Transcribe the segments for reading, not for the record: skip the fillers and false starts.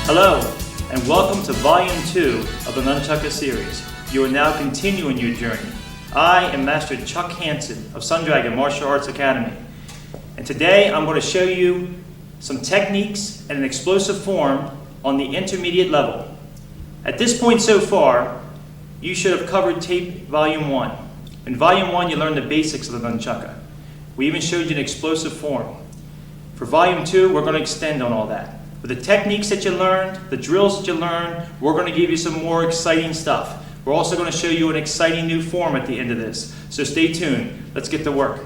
Hello, and welcome to Volume 2 of the Nunchaku series. You are now continuing your journey. I am Master Chuck Hansen of Sun Dragon Martial Arts Academy. And today I'm going to show you some techniques and an explosive form on the intermediate level. At this point so far, you should have covered tape Volume 1. In Volume 1 you learned the basics of the Nunchaku. We even showed you an explosive form. For Volume 2 we're going to extend on all that. With the techniques that you learned, the drills that you learned, we're going to give you some more exciting stuff. We're also going to show you an exciting new form at the end of this. So stay tuned. Let's get to work.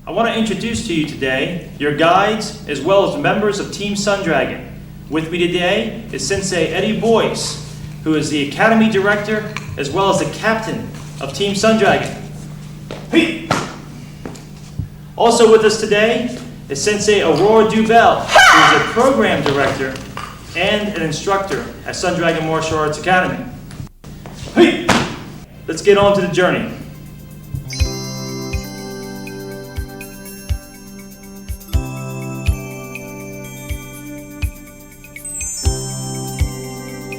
I want to introduce to you today your guides as well as members of Team Sun Dragon. With me today is Sensei Eddie Boyce, who is the Academy Director as well as the Captain of Team Sun Dragon. Hey! Also with us today is Sensei Aurora Dubell, who is a Program Director and an instructor at Sun Dragon Martial Arts Academy. Hey! Let's get on to the journey.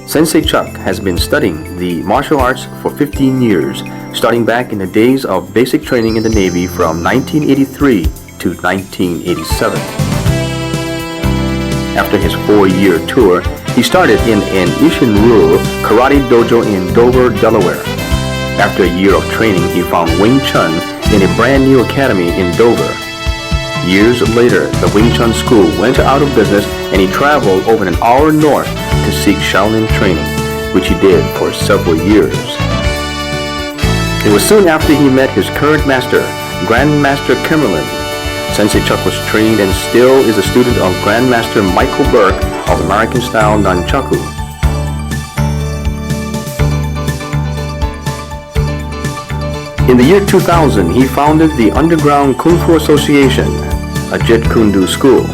Sensei Chuck has been studying the martial arts for 15 years, starting back in the days of basic training in the Navy from 1983 to 1987. After his 4-year tour, he started in an Ishin-ryu karate dojo in Dover, Delaware. After a year of training, he found Wing Chun in a brand new academy in Dover. Years later, the Wing Chun school went out of business and he traveled over an hour north to seek Shaolin training, which he did for several years. It was soon after he met his current master, Grandmaster Kimmerlin. Sensei Chuck was trained and still is a student of Grandmaster Michael Burke of American-style Nunchaku. In the year 2000, he founded the Underground Kung Fu Association, a Jeet Kune Do school.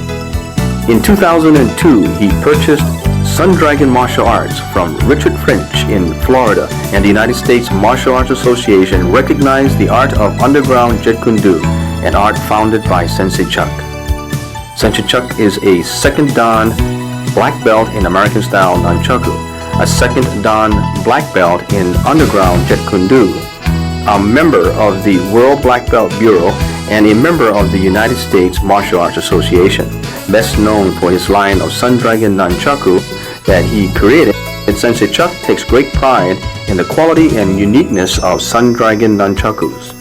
In 2002, he purchased Sun Dragon Martial Arts from Richard French in Florida, and the United States Martial Arts Association recognized the art of underground Jeet Kune Do, an art founded by Sensei Chuck. Sensei Chuck is a second Dan black belt in American-style Nunchaku, a second Dan black belt in underground Jeet Kune Do, a member of the World Black Belt Bureau, and a member of the United States Martial Arts Association, best known for his line of Sun Dragon Nunchaku that he created. Sensei Chuck takes great pride in the quality and uniqueness of Sun Dragon Nunchakus.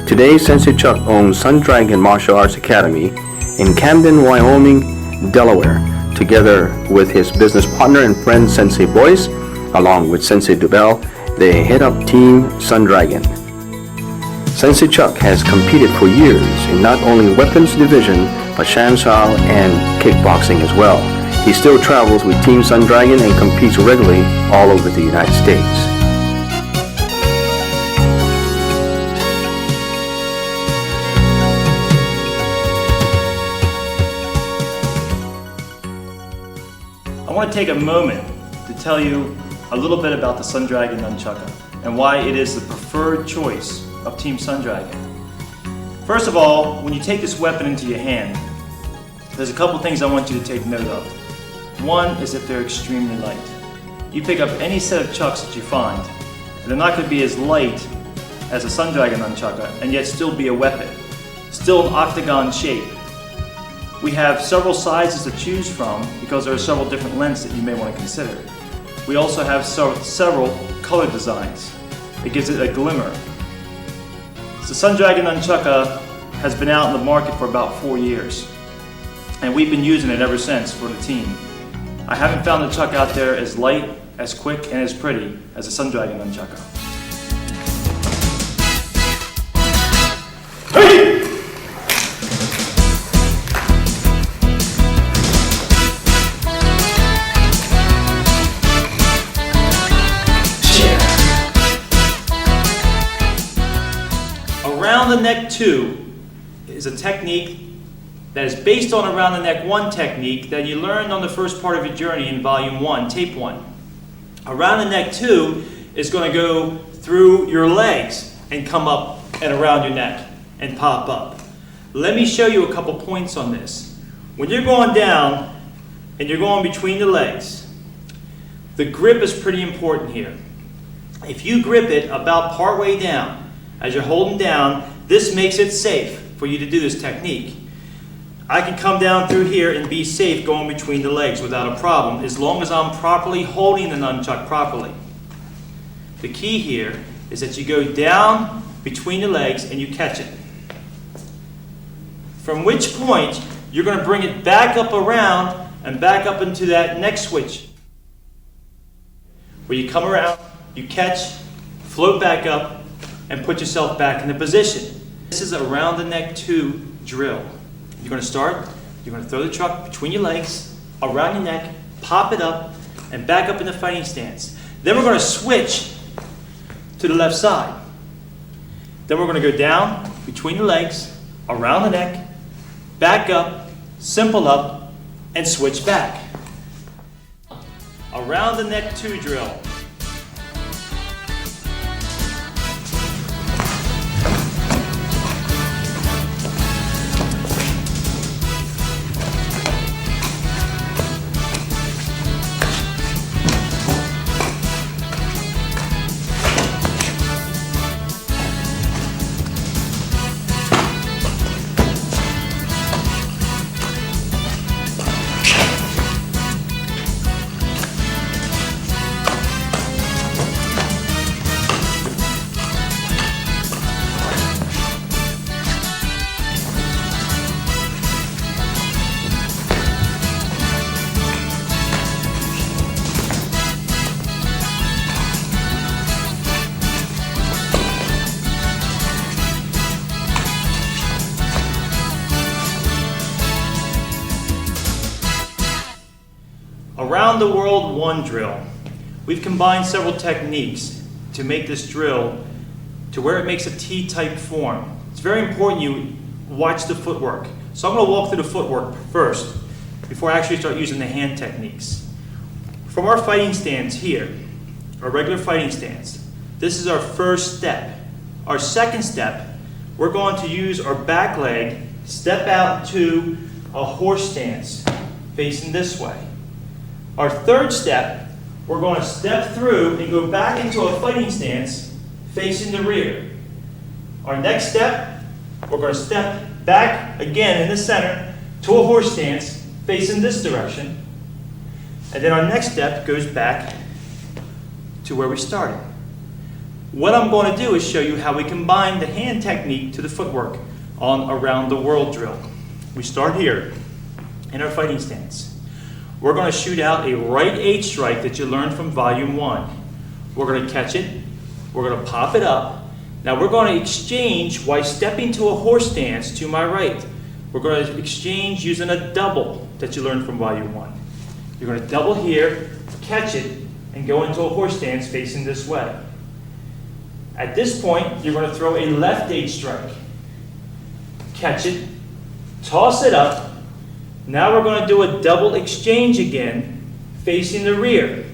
Today, Sensei Chuck owns Sun Dragon Martial Arts Academy in Camden, Wyoming, Delaware, together with his business partner and friend Sensei Boyce, along with Sensei Dubell. They head up Team Sun Dragon. Sensei Chuck has competed for years in not only weapons division, but Shamsao and kickboxing as well. He still travels with Team Sun Dragon and competes regularly all over the United States. I want to take a moment to tell you a little bit about the Sun Dragon Nunchaku and why it is the preferred choice of Team Sun Dragon. First of all, when you take this weapon into your hand, there's a couple things I want you to take note of. One is that they're extremely light. You pick up any set of chucks that you find, and they're not going to be as light as a Sun Dragon Nunchaku and yet still be a weapon. Still an octagon shape. We have several sizes to choose from because there are several different lengths that you may want to consider. We also have several color designs. It gives it a glimmer. The Sun Dragon Nunchaku has been out in the market for about 4 years, and we've been using it ever since for the team. I haven't found a chuck out there as light, as quick, and as pretty as the Sun Dragon Nunchaku. Hey! Around the neck 2 is a technique that is based on around the neck 1 technique that you learned on the first part of your journey in Volume 1, Tape 1. Around the neck 2 is going to go through your legs and come up and around your neck and pop up. Let me show you a couple points on this. When you're going down, and you're going between the legs. The grip is pretty important here. If you grip it about partway down, as you're holding down, this makes it safe for you to do this technique. I can come down through here and be safe going between the legs without a problem, as long as I'm properly holding the nunchuck properly. The key here is that you go down between the legs and you catch it. From which point, you're going to bring it back up around and back up into that neck switch. Where you come around, you catch, float back up, and put yourself back in the position. This is a round the neck 2 drill. You're going to start, you're going to throw the truck between your legs, around your neck, pop it up, and back up in the fighting stance. Then we're going to switch to the left side. Then we're going to go down between the legs, around the neck, back up, simple up, and switch back. Around the neck 2 drill. Around the World 1 drill. We've combined several techniques to make this drill to where it makes a T-type form. It's very important you watch the footwork. So I'm going to walk through the footwork first before I actually start using the hand techniques. From our fighting stance here, our regular fighting stance, this is our first step. Our second step, we're going to use our back leg, step out to a horse stance, facing this way. Our third step, we're going to step through and go back into a fighting stance, facing the rear. Our next step, we're going to step back again in the center to a horse stance, facing this direction. And then our next step goes back to where we started. What I'm going to do is show you how we combine the hand technique to the footwork on Around the World drill. We start here in our fighting stance. We're going to shoot out a right H strike that you learned from volume 1. We're going to catch it. We're going to pop it up. Now we're going to exchange while stepping to a horse stance to my right. We're going to exchange using a double that you learned from volume 1. You're going to double here, catch it, and go into a horse stance facing this way. At this point, you're going to throw a left H strike. Catch it, toss it up. Now we're going to do a double exchange again, facing the rear.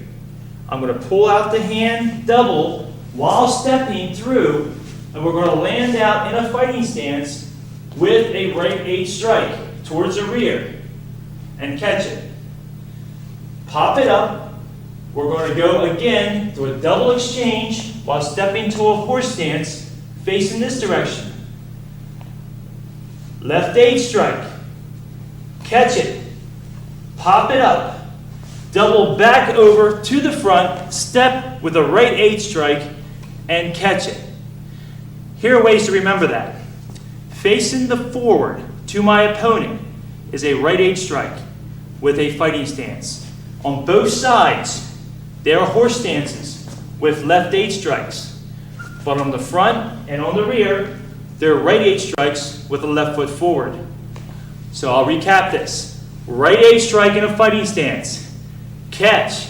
I'm going to pull out the hand double while stepping through, and we're going to land out in a fighting stance with a right H strike towards the rear and catch it. Pop it up. We're going to go again to a double exchange while stepping to a horse stance facing this direction. Left H strike. Catch it, pop it up, double back over to the front, step with a right H strike, and catch it. Here are ways to remember that. Facing the forward to my opponent is a right H strike with a fighting stance. On both sides, there are horse stances with left H strikes. But on the front and on the rear, there are right H strikes with a left foot forward. So I'll recap this. Right H strike in a fighting stance. Catch.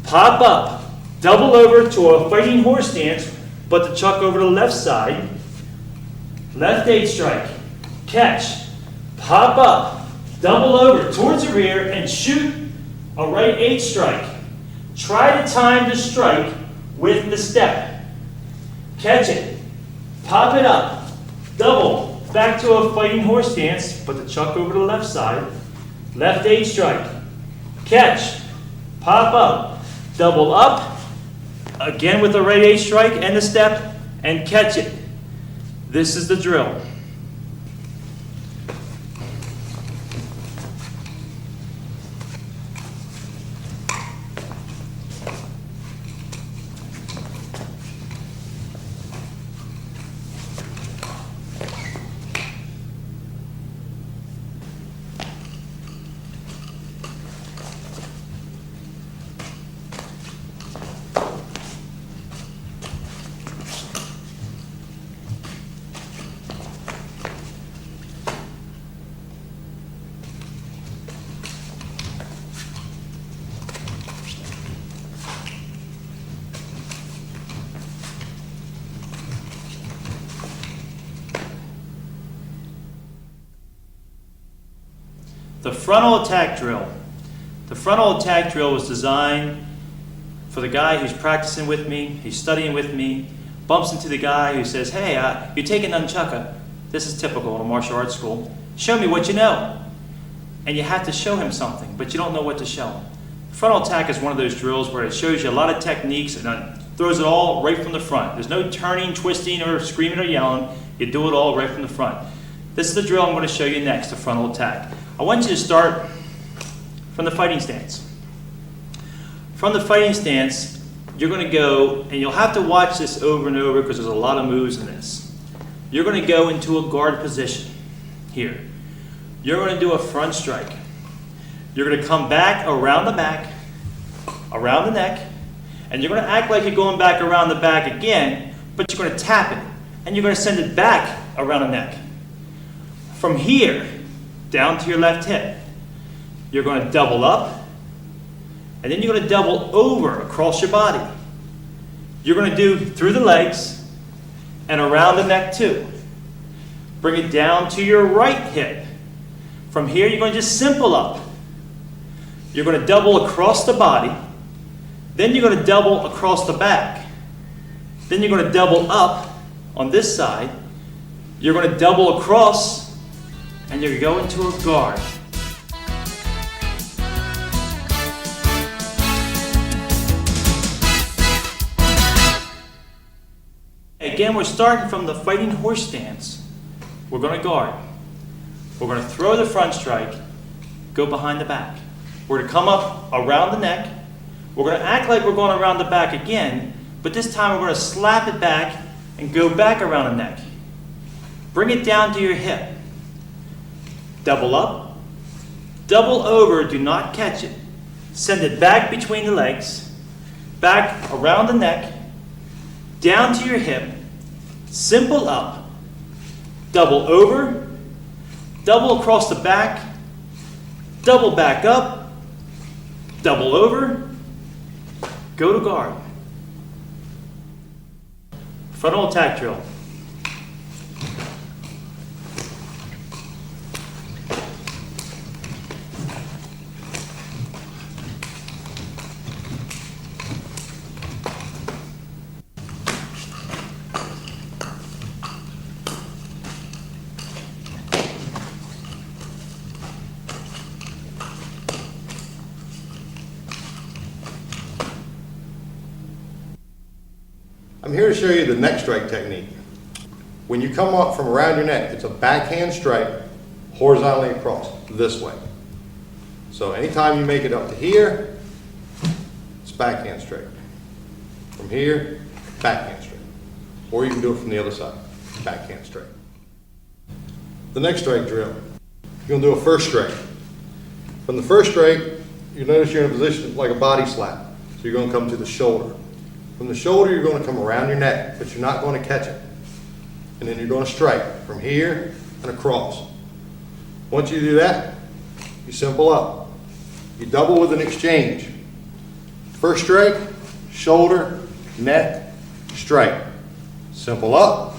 Pop up. Double over to a fighting horse stance, but the chuck over to the left side. Left H strike. Catch. Pop up. Double over towards the rear and shoot a right H strike. Try to time the strike with the step. Catch it. Pop it up. Double. Back to a fighting horse stance, but the chuck over to the left side. Left H strike. catch, pop up, double up, again with the right A strike and the step, and catch it. This is the drill. The frontal attack drill. The frontal attack drill was designed for the guy who's practicing with me, he's studying with me, bumps into the guy who says, hey, you're taking Nunchaku. This is typical in a martial arts school. Show me what you know. And you have to show him something, but you don't know what to show him. Frontal attack is one of those drills where it shows you a lot of techniques and throws it all right from the front. There's no turning, twisting, or screaming or yelling. You do it all right from the front. This is the drill I'm going to show you next, the frontal attack. I want you to start from the fighting stance. From the fighting stance, you're going to go, and you'll have to watch this over and over because there's a lot of moves in this. You're going to go into a guard position here. You're going to do a front strike. You're going to come back, around the neck, and you're going to act like you're going back around the back again, but you're going to tap it, and you're going to send it back around the neck. From here, down to your left hip, you're going to double up, and then you're going to double over across your body. You're going to do through the legs and around the neck too. Bring it down to your right hip. From here, you're going to just simple up. You're going to double across the body, then you're going to double across the back. Then you're going to double up on this side. You're going to double across, and you're going to go into a guard. Again, we're starting from the fighting horse stance. We're going to guard. We're going to throw the front strike, go behind the back. We're going to come up around the neck. We're going to act like we're going around the back again, but this time we're going to slap it back and go back around the neck. Bring it down to your hip. Double up, double over, do not catch it. Send it back between the legs, back around the neck, down to your hip, simple up, double over, double across the back, double back up, double over, go to guard. Frontal attack drill. I'm here to show you the neck strike technique. When you come up from around your neck, it's a backhand strike horizontally across, this way. So anytime you make it up to here, it's backhand strike. From here, backhand strike. Or you can do it from the other side, backhand strike. The neck strike drill, you're going to do a first strike. From the first strike, you notice you're in a position like a body slap. So you're going to come to the shoulder. From the shoulder, you're going to come around your neck, but you're not going to catch it. And then you're going to strike from here and across. Once you do that, you simple up. You double with an exchange. First strike, shoulder, neck, strike. Simple up,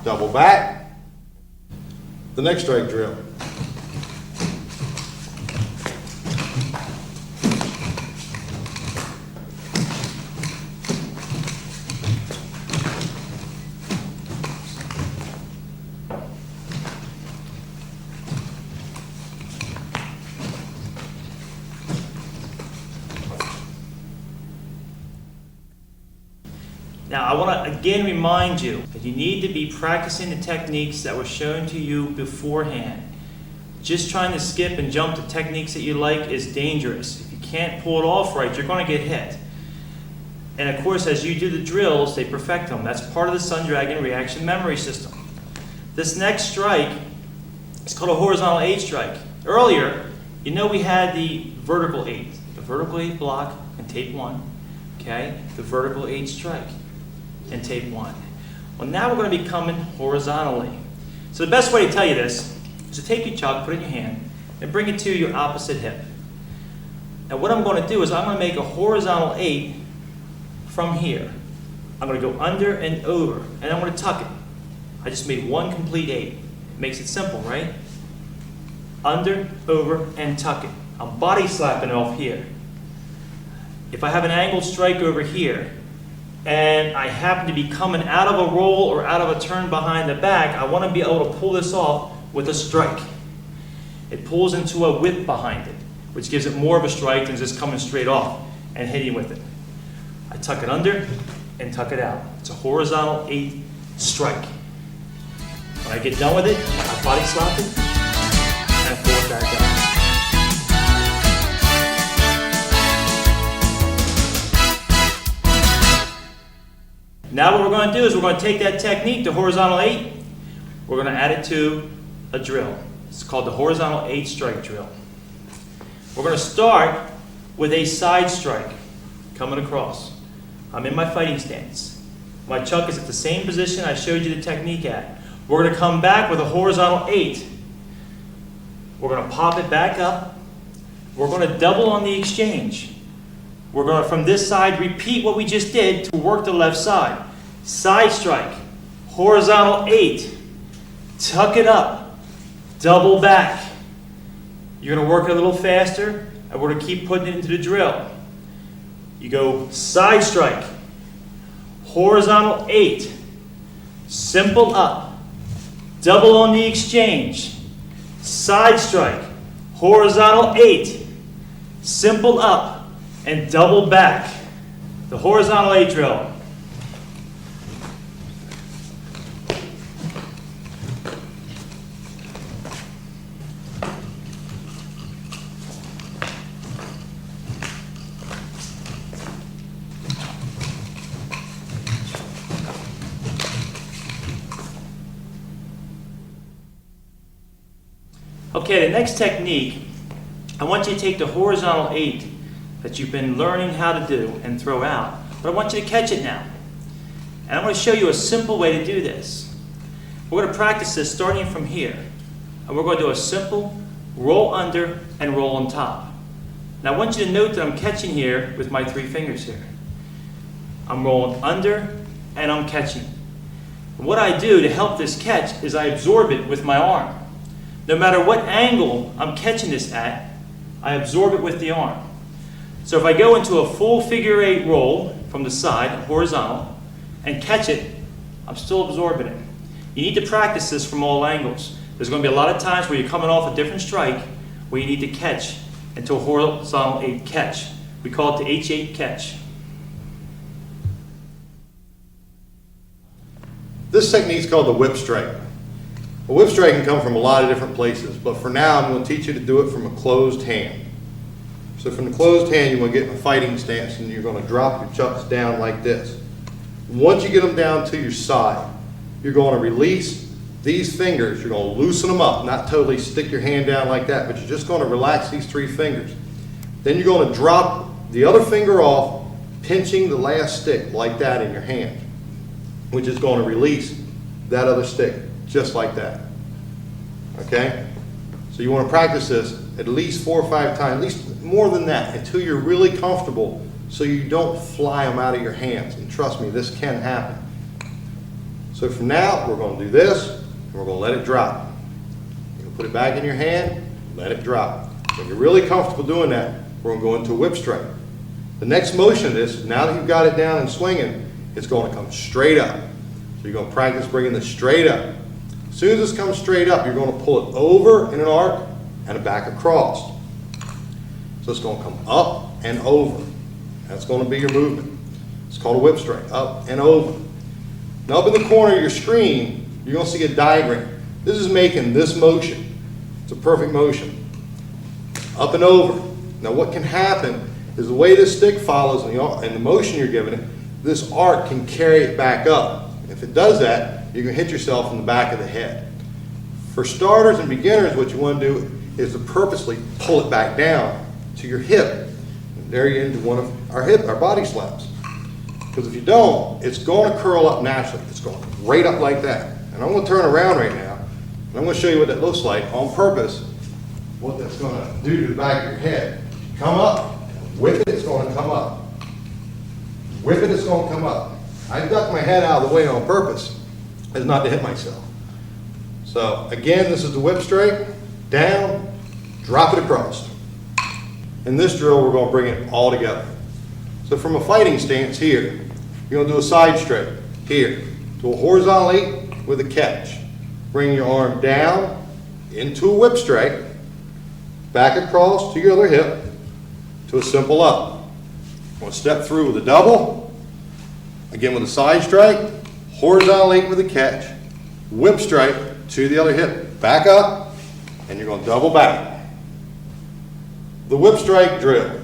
double back. The neck strike drill. Now, I want to again remind you that you need to be practicing the techniques that were shown to you beforehand. Just trying to skip and jump to techniques that you like is dangerous. If you can't pull it off right, you're going to get hit. And of course, as you do the drills, they perfect them. That's part of the Sun Dragon reaction memory system. This next strike is called a horizontal 8 strike. Earlier, you know we had the vertical 8. The vertical 8 block and tape 1. Okay? The vertical 8 strike and tape 1. Well, now we're going to be coming horizontally. So the best way to tell you this is to take your chuck, put it in your hand, and bring it to your opposite hip. And what I'm going to do is I'm going to make a horizontal 8 from here. I'm going to go under and over, and I'm going to tuck it. I just made one complete 8. It makes it simple, right? Under, over, and tuck it. I'm body slapping it off here. If I have an angled strike over here, and I happen to be coming out of a roll or out of a turn behind the back, I want to be able to pull this off with a strike. It pulls into a whip behind it, which gives it more of a strike than just coming straight off and hitting with it. I tuck it under and tuck it out. It's a horizontal 8 strike. When I get done with it, I body slap it and pull it back out. Now what we're going to do is we're going to take that technique, the horizontal 8, we're going to add it to a drill. It's called the horizontal 8 strike drill. We're going to start with a side strike coming across. I'm in my fighting stance. My chuck is at the same position I showed you the technique at. We're going to come back with a horizontal 8. We're going to pop it back up. We're going to double on the exchange. We're going to, from this side, repeat what we just did to work the left side. Side strike, horizontal 8, tuck it up, double back. You're going to work it a little faster, and we're going to keep putting it into the drill. You go side strike, horizontal 8, simple up, double on the exchange, side strike, horizontal 8, simple up, and double back. The horizontal 8 drill. Okay, the next technique, I want you to take the horizontal 8 that you've been learning how to do and throw out, but I want you to catch it now. And I'm going to show you a simple way to do this. We're going to practice this starting from here. And we're going to do a simple roll under and roll on top. Now I want you to note that I'm catching here with my 3 fingers here. I'm rolling under and I'm catching. And what I do to help this catch is I absorb it with my arm. No matter what angle I'm catching this at, I absorb it with the arm. So if I go into a full figure 8 roll from the side, horizontal, and catch it, I'm still absorbing it. You need to practice this from all angles. There's going to be a lot of times where you're coming off a different strike where you need to catch into a horizontal 8 catch. We call it the H8 catch. This technique is called the whip strike. A whip strike can come from a lot of different places, but for now I'm going to teach you to do it from a closed hand. So from the closed hand, you want to get in a fighting stance and you're going to drop your chucks down like this. Once you get them down to your side, you're going to release these fingers. You're going to loosen them up, not totally stick your hand down like that, but you're just going to relax these 3 fingers. Then you're going to drop the other finger off, pinching the last stick like that in your hand, which is going to release that other stick just like that. Okay? So you want to practice this at least 4 or 5 times, at least more than that, until you're really comfortable so you don't fly them out of your hands. And trust me, this can happen. So from now, we're going to do this, and we're going to let it drop. You're going to put it back in your hand, let it drop. When you're really comfortable doing that, we're going to go into a whip strike. The next motion of this, now that you've got it down and swinging, it's going to come straight up. So you're going to practice bringing this straight up. As soon as this comes straight up, you're going to pull it over in an arc and back across. So it's going to come up and over. That's going to be your movement. It's called a whip strike, up and over. Now up in the corner of your screen, you're going to see a diagram. This is making this motion. It's a perfect motion. Up and over. Now what can happen is the way this stick follows and the motion you're giving it, this arc can carry it back up. If it does that, you're going to hit yourself in the back of the head. For starters and beginners, what you want to do is to purposely pull it back down to your hip. And there you're into one of our body slaps. Because if you don't, it's going to curl up naturally. It's going right up like that. And I'm going to turn around right now, and I'm going to show you what that looks like on purpose, what that's going to do to the back of your head. Come up, whip it, it's going to come up. Whip it, it's going to come up. I duck my head out of the way on purpose, as not to hit myself. So again, this is the whip strike, down, drop it across. In this drill, we're going to bring it all together. So from a fighting stance here, you're going to do a side strike here, to a horizontal 8 with a catch. Bring your arm down into a whip strike, back across to your other hip, to a simple up. I'm going to step through with a double, again with a side strike, horizontal 8 with a catch, whip strike to the other hip, back up, and you're going to double back. The whip strike drill.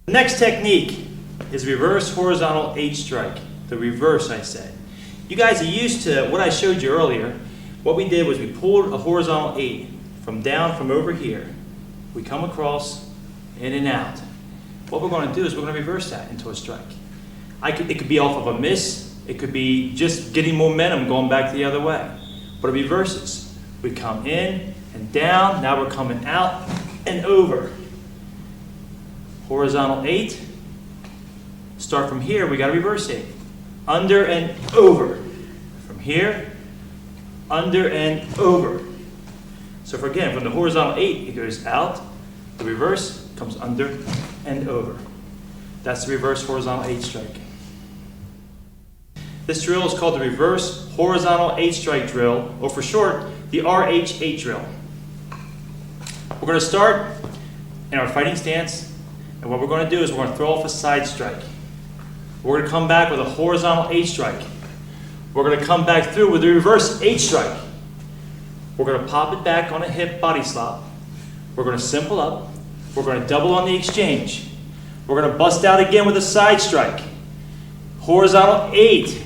The next technique is reverse horizontal 8 strike. The reverse, I said. You guys are used to what I showed you earlier. What we did was we pulled a horizontal 8 from over here. We come across, in and out. What we're going to do is we're going to reverse that into a strike. It could be off of a miss. It could be just getting momentum going back the other way. But it reverses. We come in and down. Now we're coming out and over. Horizontal 8. Start from here, we got to reverse 8. Under and over. From here, under and over. So again, from the horizontal 8, it goes out. The reverse comes under and over. That's the reverse horizontal 8 strike. This drill is called the reverse horizontal 8 strike drill, or for short, the RH8 drill. We're going to start in our fighting stance. And what we're going to do is we're going to throw off a side strike. We're going to come back with a horizontal 8 strike. We're going to come back through with a reverse 8 strike. We're going to pop it back on a hip body slop. We're going to simple up. We're going to double on the exchange. We're going to bust out again with a side strike. Horizontal 8.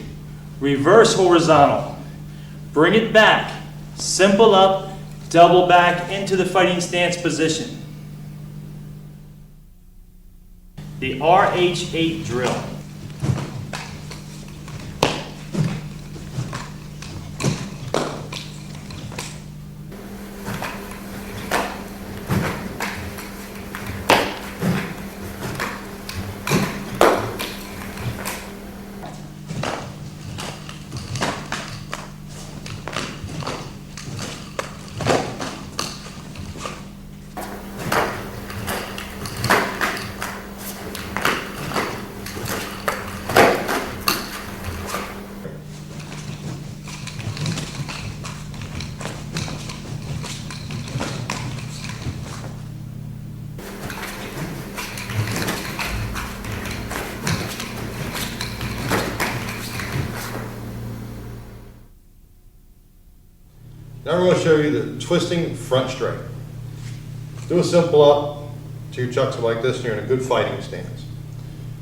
Reverse horizontal. Bring it back. Simple up. Double back into the fighting stance position. The RH8 drill. Now we're going to show you the twisting front strike. Do a simple up to your chucks like this and you're in a good fighting stance.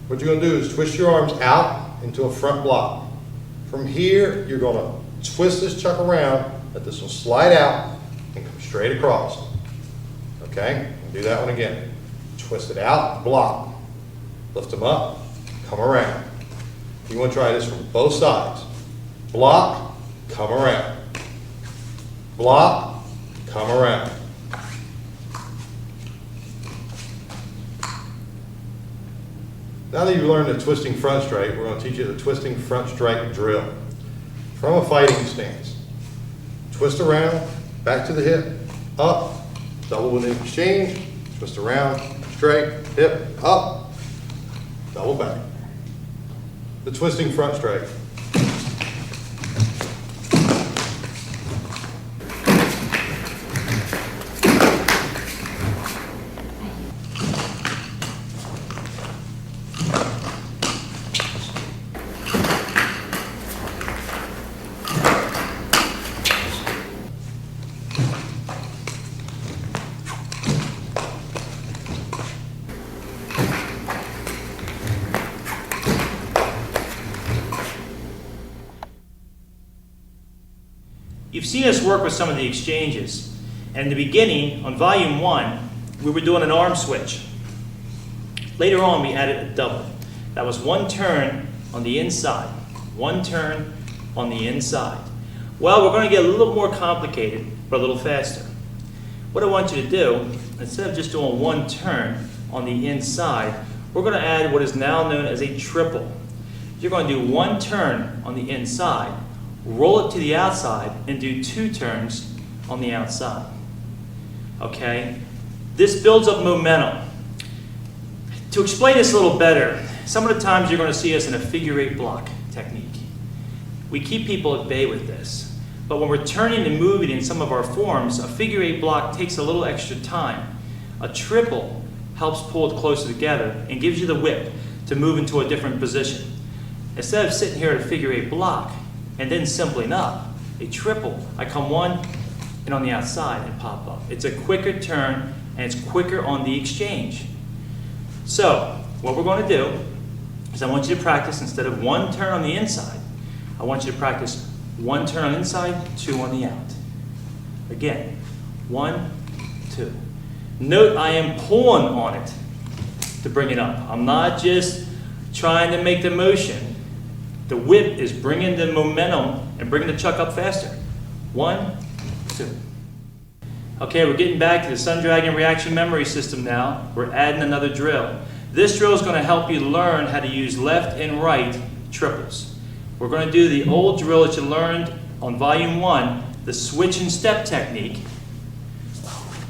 What you're going to do is twist your arms out into a front block. From here, you're going to twist this chuck around, let this one slide out and come straight across. Okay, do that one again. Twist it out, block. Lift them up, come around. You want to try this from both sides. Block, come around. Block, come around. Now that you've learned the twisting front strike, we're going to teach you the twisting front strike drill. From a fighting stance. Twist around, back to the hip, up, double with an exchange, twist around, straight, hip, up, double back. The twisting front strike. You've seen us work with some of the exchanges. And in the beginning, on volume 1, we were doing an arm switch. Later on, we added a double. That was one turn on the inside, one turn on the inside. Well, we're going to get a little more complicated, but a little faster. What I want you to do, instead of just doing one turn on the inside, we're going to add what is now known as a triple. You're going to do one turn on the inside, roll it to the outside, and do 2 turns on the outside. Okay? This builds up momentum. To explain this a little better, some of the times you're going to see us in a figure-8 block technique. We keep people at bay with this. But when we're turning and moving in some of our forms, a figure-8 block takes a little extra time. A triple helps pull it closer together and gives you the whip to move into a different position. Instead of sitting here at a figure-8 block, and then simpling up, a triple, I come one and on the outside and pop up. It's a quicker turn and it's quicker on the exchange. So what we're going to do is I want you to practice, instead of one turn on the inside, I want you to practice one turn on the inside, 2 on the out. Again, 1, 2. Note I am pulling on it to bring it up. I'm not just trying to make the motion. The whip is bringing the momentum and bringing the chuck up faster. 1, 2. Okay, we're getting back to the Sun Dragon reaction memory system now. We're adding another drill. This drill is going to help you learn how to use left and right triples. We're going to do the old drill that you learned on volume 1, the switch and step technique.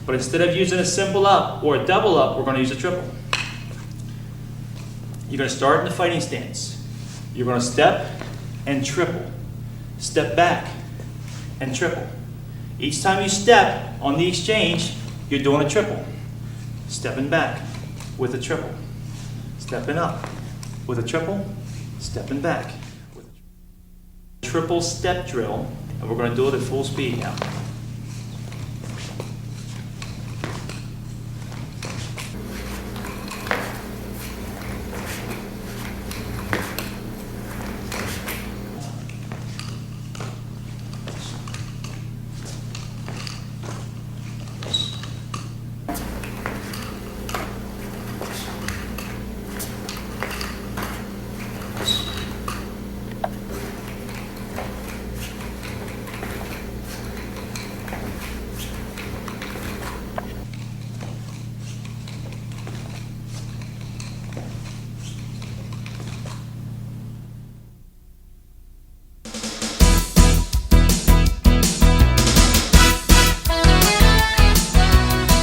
But instead of using a simple up or a double up, we're going to use a triple. You're going to start in the fighting stance. You're going to step and triple. Step back and triple. Each time you step on the exchange, you're doing a triple. Stepping back with a triple. Stepping up with a triple. Stepping back with a triple step drill. And we're going to do it at full speed now.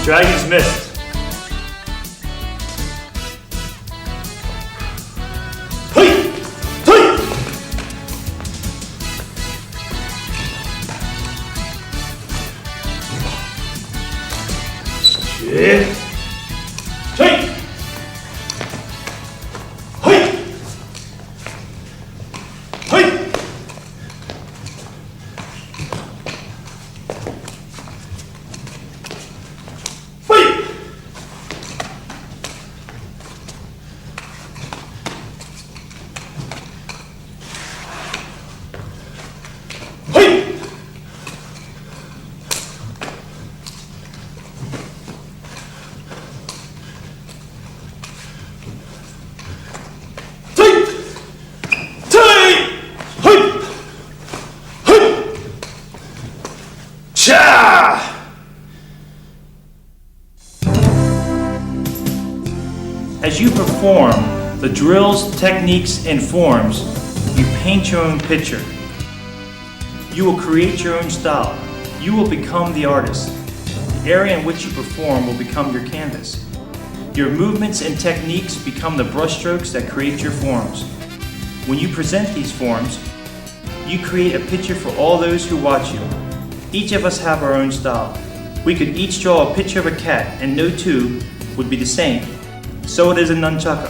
Dragon's missed. Hey! Hey! Shit. Hey! Hey! Hey! Cha! As you perform the drills, techniques, and forms, you paint your own picture. You will create your own style. You will become the artist. The area in which you perform will become your canvas. Your movements and techniques become the brushstrokes that create your forms. When you present these forms, you create a picture for all those who watch you. Each of us have our own style. We could each draw a picture of a cat, and no two would be the same. So it is in Nunchaku.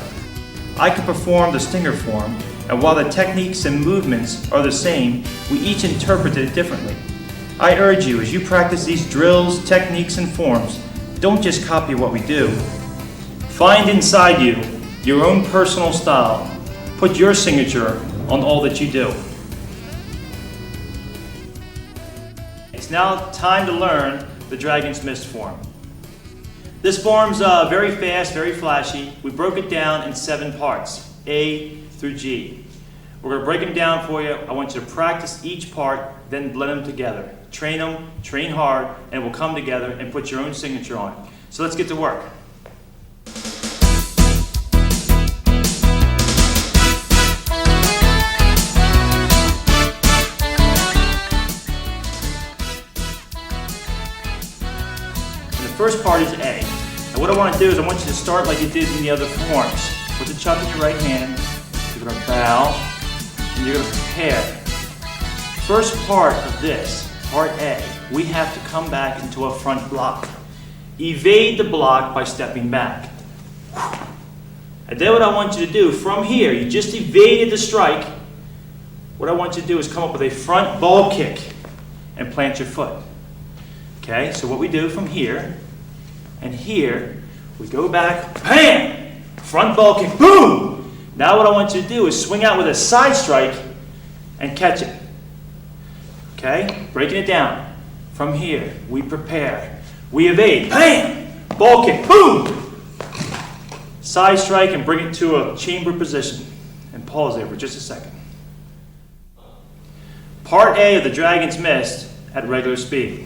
I can perform the stinger form, and while the techniques and movements are the same, we each interpret it differently. I urge you, as you practice these drills, techniques, and forms, don't just copy what we do. Find inside you your own personal style. Put your signature on all that you do. It's now time to learn the Dragon's Mist form. This form's very fast, very flashy. We broke it down in 7 parts, A through G. We're going to break them down for you. I want you to practice each part, then blend them together. Train them, train hard, and it will come together and put your own signature on it. So let's get to work. The first part is A. And what I want to do is I want you to start like you did in the other forms. Put the chuck in your right hand, you're going to bow, and you're going to prepare. First part of this, part A, we have to come back into a front block. Evade the block by stepping back. And then what I want you to do, from here, you just evaded the strike. What I want you to do is come up with a front ball kick and plant your foot. Okay, so what we do from here, and here, we go back, bam! Front ball kick, boom! Now what I want you to do is swing out with a side strike and catch it. Okay, breaking it down. From here, we prepare. We evade, bam! Ball kick, boom! Side strike and bring it to a chamber position. And pause there for just a second. Part A of the Dragon's Mist at regular speed.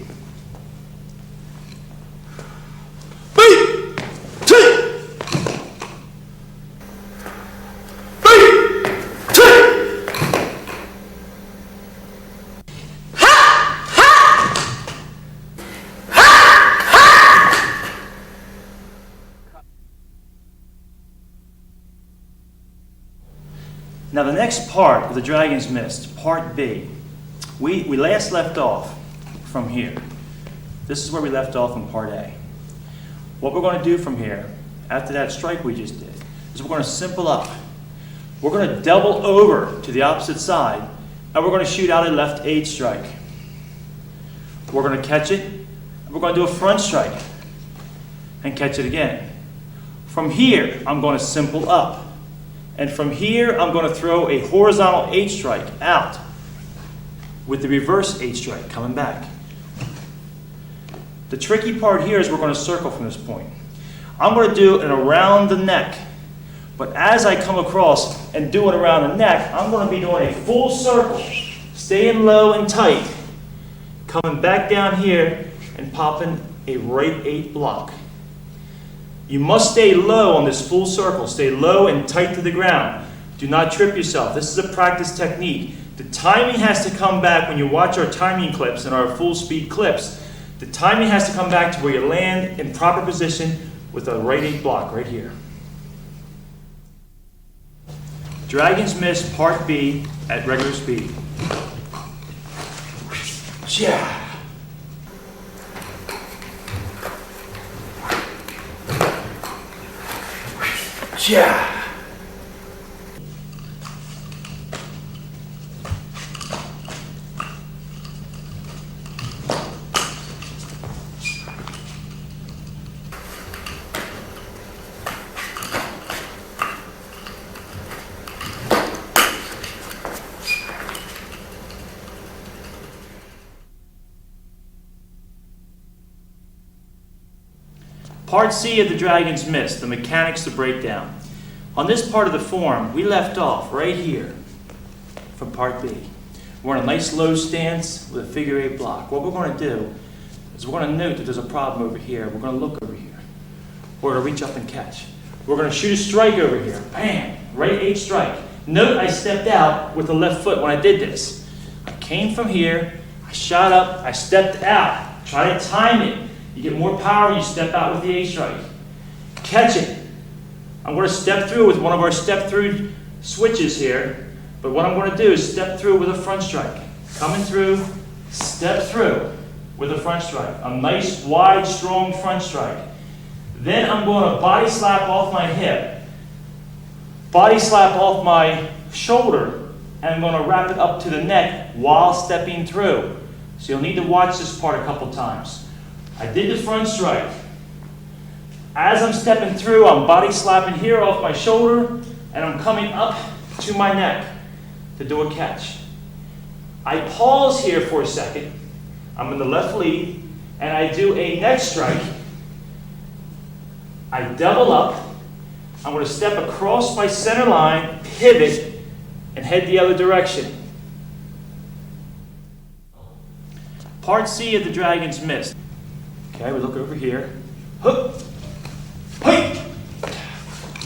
Now the next part of the Dragon's Mist, part B, we last left off from here. This is where we left off in part A. What we're going to do from here, after that strike we just did, is we're going to simple up. We're going to double over to the opposite side, and we're going to shoot out a left 8 strike. We're going to catch it, and we're going to do a front strike, and catch it again. From here, I'm going to simple up. And from here, I'm going to throw a horizontal 8 strike out with the reverse 8 strike coming back. The tricky part here is we're going to circle from this point. I'm going to do it around the neck. But as I come across and do it around the neck, I'm going to be doing a full circle, staying low and tight, coming back down here and popping a right 8 block. You must stay low on this full circle. Stay low and tight to the ground. Do not trip yourself. This is a practice technique. The timing has to come back when you watch our timing clips and our full speed clips. The timing has to come back to where you land in proper position with a right 8 block right here. Dragon's Mist Part B at regular speed. Yeah. Yeah. Part C of the Dragon's Mist, the mechanics to break down. On this part of the form, we left off right here from Part B. We're in a nice low stance with a figure 8 block. What we're going to do is we're going to note that there's a problem over here. We're going to look over here. We're going to reach up and catch. We're going to shoot a strike over here. Bam! Right 8 strike. Note I stepped out with the left foot when I did this. I came from here, I shot up, I stepped out. Try to time it. You get more power, you step out with the 8 strike. Catch it. I'm going to step through with one of our step through switches here, but what I'm going to do is step through with a front strike. Coming through, step through with a front strike. A nice, wide, strong front strike. Then I'm going to body slap off my hip, body slap off my shoulder, and I'm going to wrap it up to the neck while stepping through. So you'll need to watch this part a couple times. I did the front strike. As I'm stepping through, I'm body slapping here off my shoulder, and I'm coming up to my neck to do a catch. I pause here for a second. I'm in the left lead, and I do a neck strike. I double up. I'm going to step across my center line, pivot, and head the other direction. Part C of the Dragon's Mist. Okay, we look over here. Hook. Hey!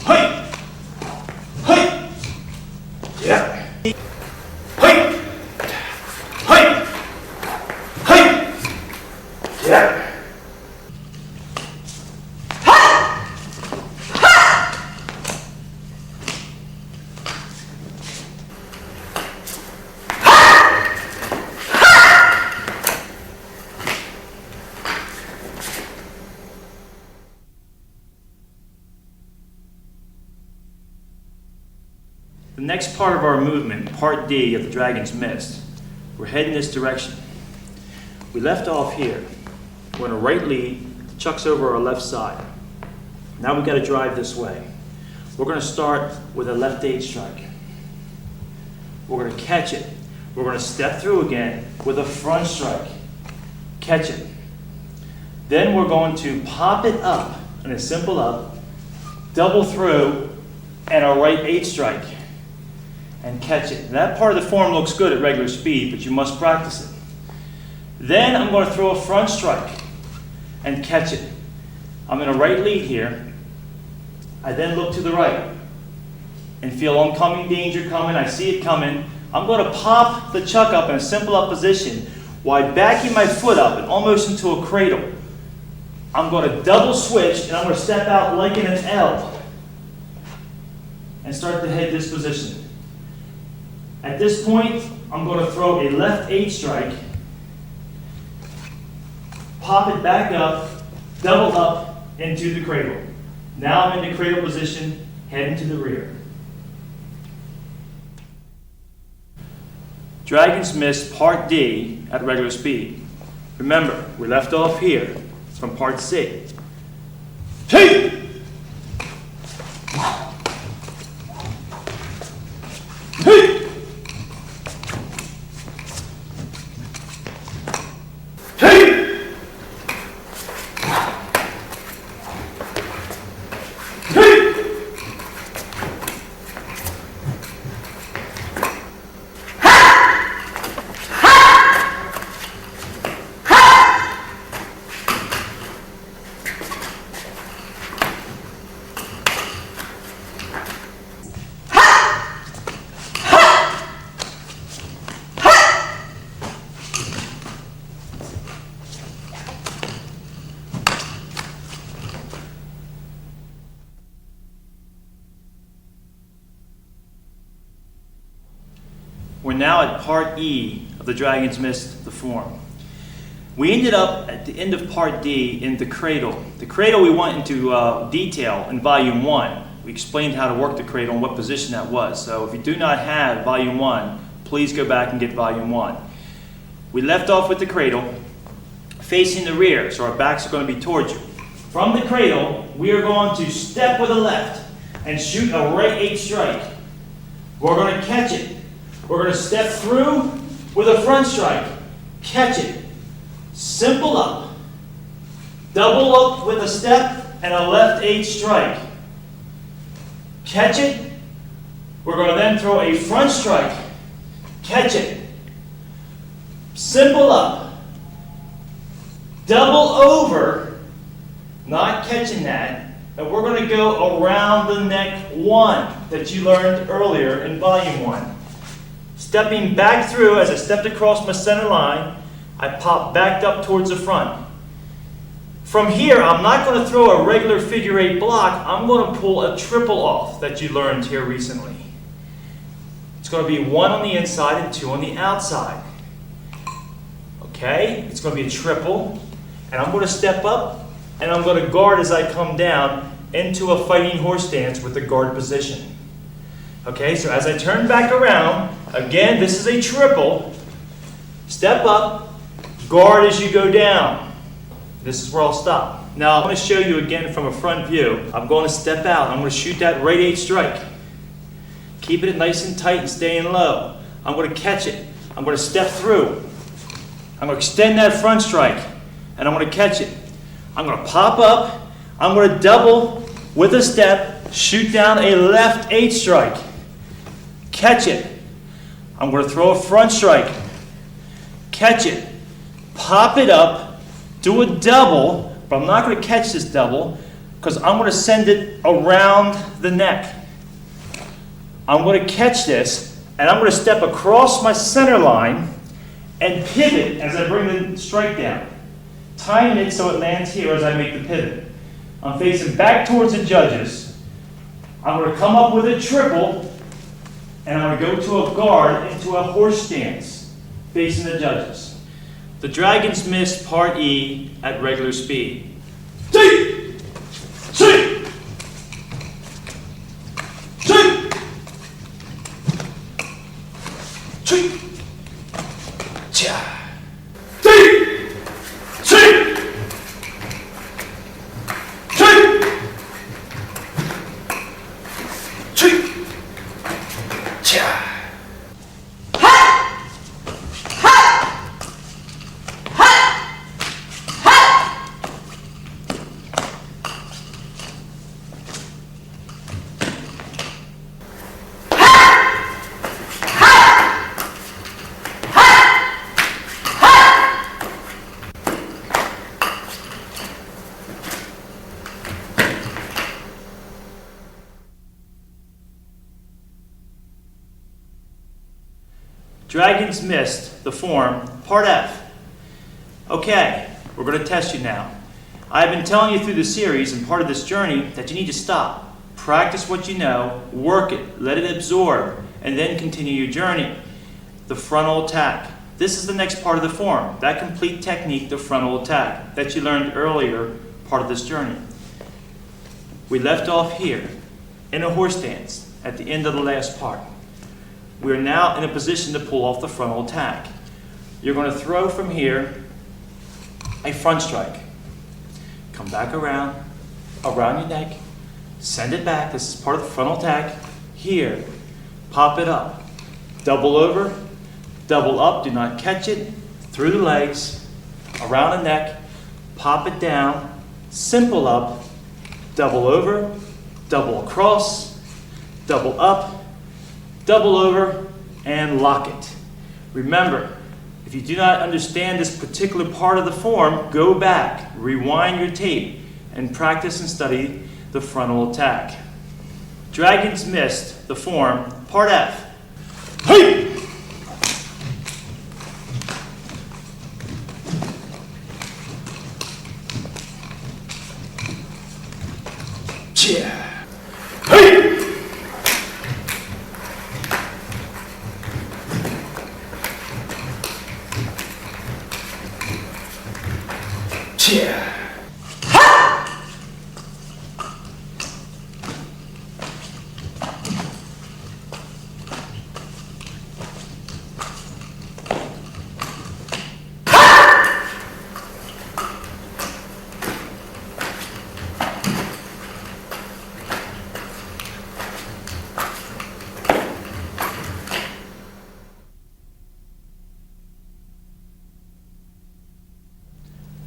Hey! Hey! Yeah. Hey! Hey! Hey! Yeah. The next part of our movement, part D of the Dragon's Mist, we're heading this direction. We left off here. We're in a right lead, chucks over our left side. Now we've got to drive this way. We're going to start with a left 8 strike. We're going to catch it. We're going to step through again with a front strike. Catch it. Then we're going to pop it up in a simple up, double through, and a right 8 strike. And catch it. That part of the form looks good at regular speed, but you must practice it. Then I'm going to throw a front strike and catch it. I'm in a right lead here. I then look to the right and feel oncoming danger coming. I see it coming. I'm going to pop the chuck up in a simple up position while backing my foot up and almost into a cradle. I'm going to double switch and I'm going to step out like in an L and start to head this position. At this point, I'm going to throw a left 8 strike, pop it back up, double up into the cradle. Now I'm in the cradle position, heading to the rear. Dragon's Mist Part D at regular speed. Remember, we left off here from Part C. Hey! Hey! We're now at Part E of the Dragon's Mist, the form. We ended up at the end of Part D in the cradle. The cradle we went into detail in Volume 1. We explained how to work the cradle and what position that was. So if you do not have Volume 1, please go back and get Volume 1. We left off with the cradle facing the rear, so our backs are going to be towards you. From the cradle, we are going to step with the left and shoot a right 8 strike. We're going to catch it. We're going to step through with a front strike. Catch it. Simple up. Double up with a step and a left 8 strike. Catch it. We're going to then throw a front strike. Catch it. Simple up. Double over, not catching that, and we're going to go around the neck 1 that you learned earlier in volume 1. Stepping back through, as I stepped across my center line, I pop back up towards the front. From here, I'm not going to throw a regular figure 8 block. I'm going to pull a triple off that you learned here recently. It's going to be 1 on the inside and 2 on the outside. Okay? It's going to be a triple. And I'm going to step up, and I'm going to guard as I come down into a fighting horse stance with the guard position. Okay? So as I turn back around, again, this is a triple. Step up, guard as you go down. This is where I'll stop. Now, I'm going to show you again from a front view. I'm going to step out. I'm going to shoot that right 8 strike. Keeping it nice and tight and staying low. I'm going to catch it. I'm going to step through. I'm going to extend that front strike, and I'm going to catch it. I'm going to pop up. I'm going to double with a step, shoot down a left 8 strike. Catch it. I'm going to throw a front strike. Catch it. Pop it up. Do a double, but I'm not going to catch this double because I'm going to send it around the neck. I'm going to catch this, and I'm going to step across my center line and pivot as I bring the strike down. Time it so it lands here as I make the pivot. I'm facing back towards the judges. I'm going to come up with a triple, and I'm going to go to a guard into a horse stance facing the judges. The Dragons missed Part E at regular speed. See! See! See! See! Cha! See! See! See! See! Cha! Dragons missed the form, Part F. Okay, we're going to test you now. I've been telling you through the series and part of this journey that you need to stop. Practice what you know, work it, let it absorb, and then continue your journey. The frontal attack. This is the next part of the form, that complete technique, the frontal attack, that you learned earlier, part of this journey. We left off here, in a horse stance, at the end of the last part. We are now in a position to pull off the frontal attack. You're going to throw from here a front strike. Come back around your neck, send it back. This is part of the frontal attack. Here, pop it up. Double over, double up, do not catch it. Through the legs, around the neck, pop it down, simple up, double over, double across, double up, double over, and lock it. Remember, if you do not understand this particular part of the form, go back, rewind your tape, and practice and study the frontal attack. Dragons missed the form, Part F. Hey! Yeah. Hey! Yeah.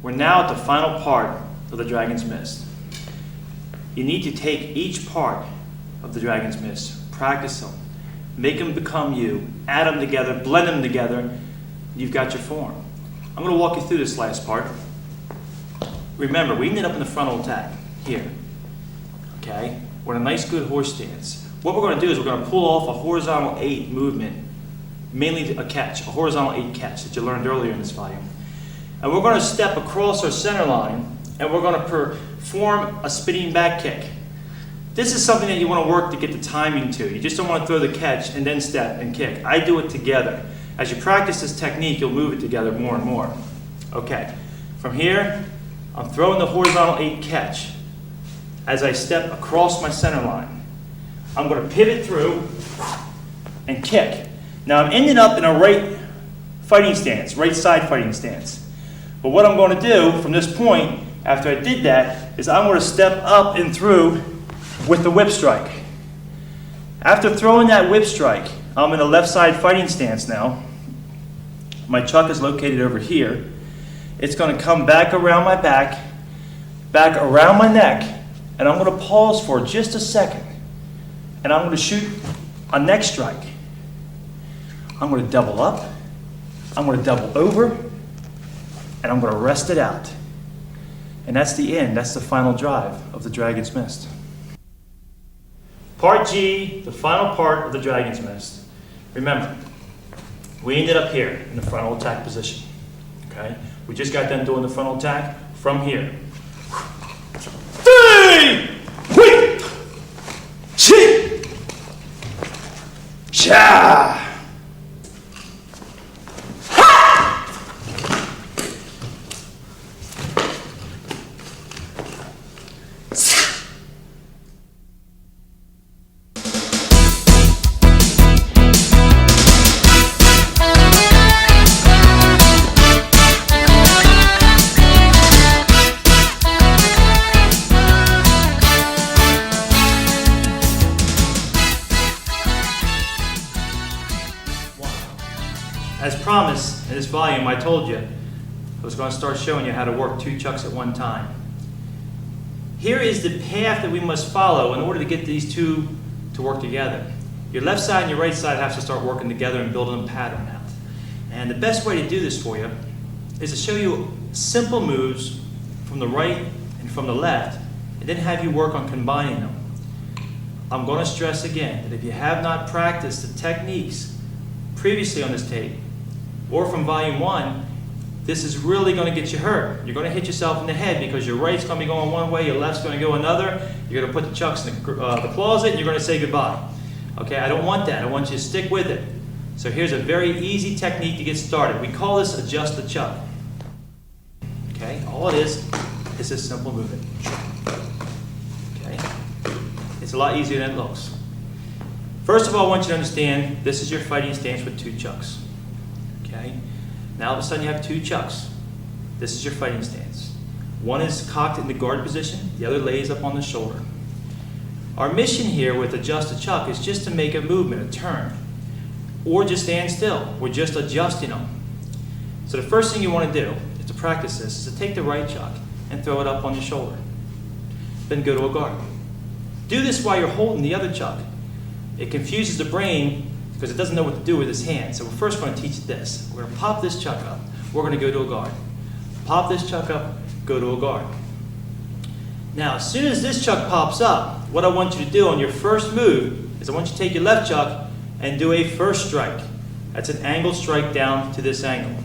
We're now at the final part of the Dragon's Mist. You need to take each part of the Dragon's Mist, practice them, make them become you, add them together, blend them together, you've got your form. I'm going to walk you through this last part. Remember, we ended up in the frontal attack here. Okay? We're in a nice good horse stance. What we're going to do is we're going to pull off a horizontal 8 movement, mainly a catch, a horizontal 8 catch that you learned earlier in this volume. And we're going to step across our center line and we're going to perform a spinning back kick. This is something that you want to work to get the timing to. You just don't want to throw the catch and then step and kick. I do it together. As you practice this technique, you'll move it together more and more. Okay, from here, I'm throwing the horizontal 8 catch. As I step across my center line, I'm going to pivot through and kick. Now I'm ending up in a right fighting stance, right side fighting stance. But what I'm going to do from this point, after I did that, is I'm going to step up and through with the whip strike. After throwing that whip strike, I'm in a left side fighting stance now. My chuck is located over here. It's going to come back around my back around my neck, and I'm going to pause for just a second. And I'm going to shoot a neck strike. I'm going to double up, I'm going to double over, and I'm going to rest it out. And that's the end, that's the final drive of the Dragon's Mist. Part G, the final part of the Dragon's Mist. Remember, we ended up here in the frontal attack position. Okay? We just got done doing the frontal attack from here. 3, quick, chi, cha. As promised, in this volume, I told you I was going to start showing you how to work 2 chucks at one time. Here is the path that we must follow in order to get these 2 to work together. Your left side and your right side have to start working together and building a pattern out. And the best way to do this for you is to show you simple moves from the right and from the left, and then have you work on combining them. I'm going to stress again that if you have not practiced the techniques previously on this tape, or from volume 1, this is really going to get you hurt. You're going to hit yourself in the head because your right's going to be going one way, your left's going to go another. You're going to put the chucks in the closet and you're going to say goodbye. Okay, I don't want that. I want you to stick with it. So here's a very easy technique to get started. We call this adjust the chuck. Okay, all it is this simple movement. Okay, it's a lot easier than it looks. First of all, I want you to understand this is your fighting stance with 2 chucks. Okay? Now all of a sudden you have 2 chucks. This is your fighting stance. One is cocked in the guard position, the other lays up on the shoulder. Our mission here with adjust the chuck is just to make a movement, a turn, or just stand still. We're just adjusting them. So the first thing you want to do is to practice this is to take the right chuck and throw it up on your shoulder. Then go to a guard. Do this while you're holding the other chuck. It confuses the brain because it doesn't know what to do with its hand. So we're first going to teach it this. We're going to pop this chuck up. We're going to go to a guard. Pop this chuck up, go to a guard. Now, as soon as this chuck pops up, what I want you to do on your first move is I want you to take your left chuck and do a first strike. That's an angled strike down to this angle.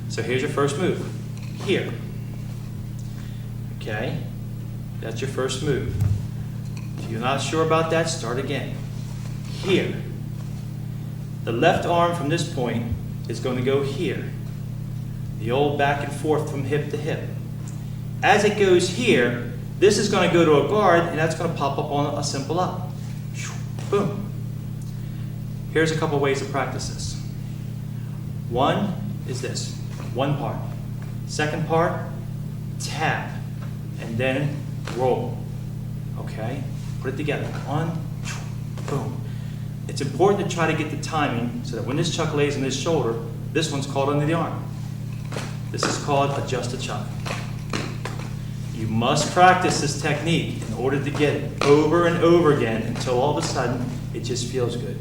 So here's your first move. Here. Okay? That's your first move. If you're not sure about that, start again. Here. The left arm from this point is going to go here. The old back and forth from hip to hip. As it goes here, this is going to go to a guard, and that's going to pop up on a simple up. Boom. Here's a couple ways to practice this. One is this, one part. Second part, tap, and then roll. Okay? Put it together. 1, boom. It's important to try to get the timing so that when this chuck lays on this shoulder, this one's called under the arm. This is called adjust the chuck. You must practice this technique in order to get it over and over again until all of a sudden it just feels good.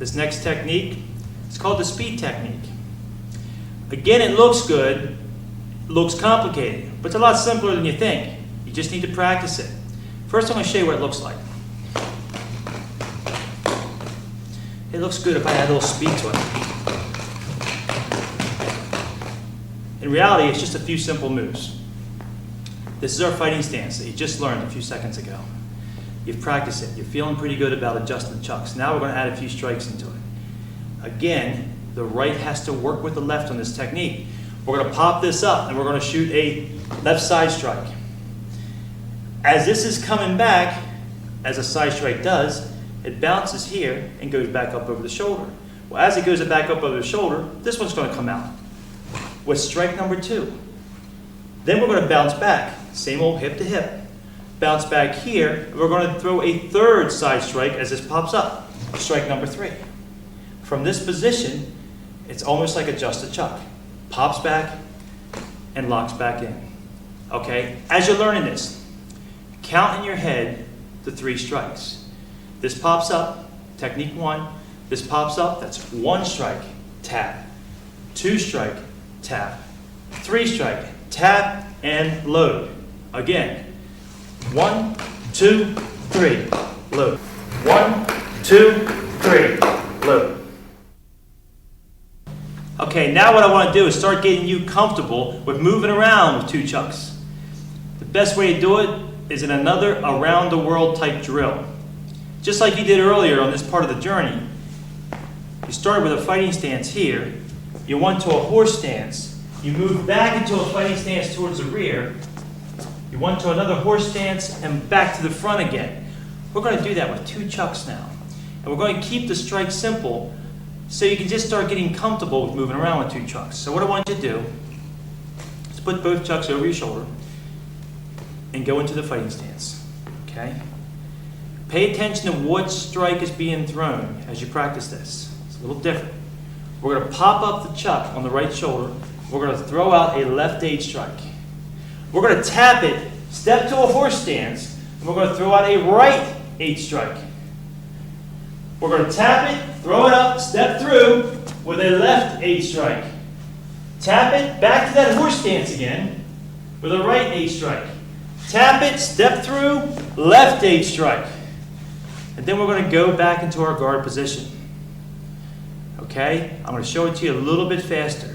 This next technique is called the speed technique. Again, it looks good, looks complicated, but it's a lot simpler than you think. You just need to practice it. First, I'm going to show you what it looks like. It looks good if I add a little speed to it. In reality, it's just a few simple moves. This is our fighting stance that you just learned a few seconds ago. You've practiced it. You're feeling pretty good about adjusting the chucks. Now we're going to add a few strikes into it. Again, the right has to work with the left on this technique. We're going to pop this up and we're going to shoot a left side strike. As this is coming back, as a side strike does, it bounces here and goes back up over the shoulder. Well, as it goes back up over the shoulder, this one's going to come out with strike number 2. Then we're going to bounce back, same old hip to hip. Bounce back here, we're going to throw a third side strike as this pops up, strike number 3. From this position, it's almost like a just a chuck. Pops back and locks back in. Okay, as you're learning this, count in your head the 3 strikes. This pops up, technique 1. This pops up, that's 1 strike, tap. 2 strike, tap. 3 strike, tap and load. Again, 1, 2, 3, load. 1, 2, 3, load. Okay, now what I want to do is start getting you comfortable with moving around with 2 chucks. The best way to do it is in another around the world type drill. Just like you did earlier on this part of the journey. You start with a fighting stance here, you went to a horse stance, you move back into a fighting stance towards the rear, you went to another horse stance and back to the front again. We're going to do that with 2 chucks now. And we're going to keep the strike simple so you can just start getting comfortable with moving around with 2 chucks. So what I want you to do is put both chucks over your shoulder and go into the fighting stance. Okay? Pay attention to what strike is being thrown as you practice this. It's a little different. We're going to pop up the chuck on the right shoulder. We're going to throw out a left 8 strike. We're going to tap it, step to a horse stance, and we're going to throw out a right 8 strike. We're going to tap it, throw it up, step through with a left 8 strike. Tap it, back to that horse stance again with a right 8 strike. Tap it, step through, left 8 strike. And then we're going to go back into our guard position. Okay? I'm going to show it to you a little bit faster.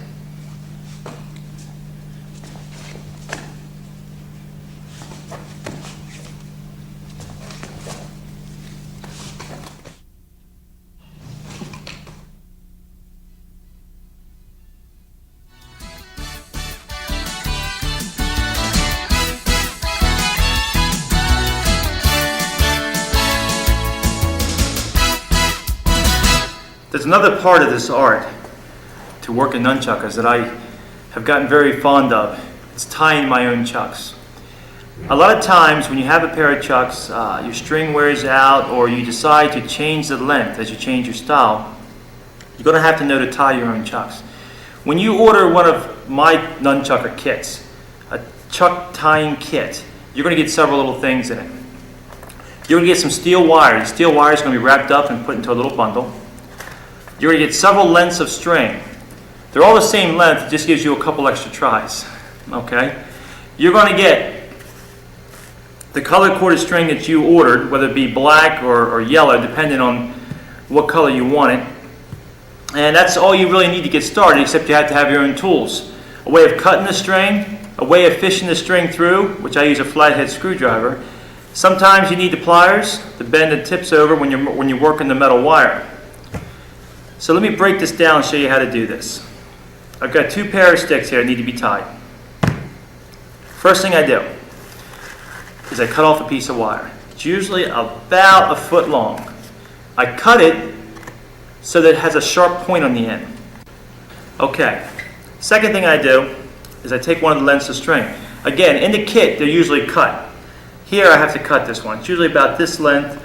There's another part of this art to working nunchuckers that I have gotten very fond of. It's tying my own chucks. A lot of times when you have a pair of chucks, your string wears out or you decide to change the length as you change your style, you're going to have to know to tie your own chucks. When you order one of my nunchucker kits, a chuck tying kit, you're going to get several little things in it. You're going to get some steel wire. The steel wire is going to be wrapped up and put into a little bundle. You're going to get several lengths of string. They're all the same length, it just gives you a couple extra tries. Okay? You're going to get the color corded string that you ordered, whether it be black or yellow, depending on what color you want it. And that's all you really need to get started, except you have to have your own tools. A way of cutting the string, a way of fishing the string through, which I use a flathead screwdriver. Sometimes you need the pliers to bend the tips over when you're working the metal wire. So let me break this down and show you how to do this. I've got 2 pair of sticks here that need to be tied. First thing I do is I cut off a piece of wire. It's usually about 1 foot long. I cut it so that it has a sharp point on the end. Okay. Second thing I do is I take one of the lengths of string. Again, in the kit, they're usually cut. Here I have to cut this one. It's usually about this length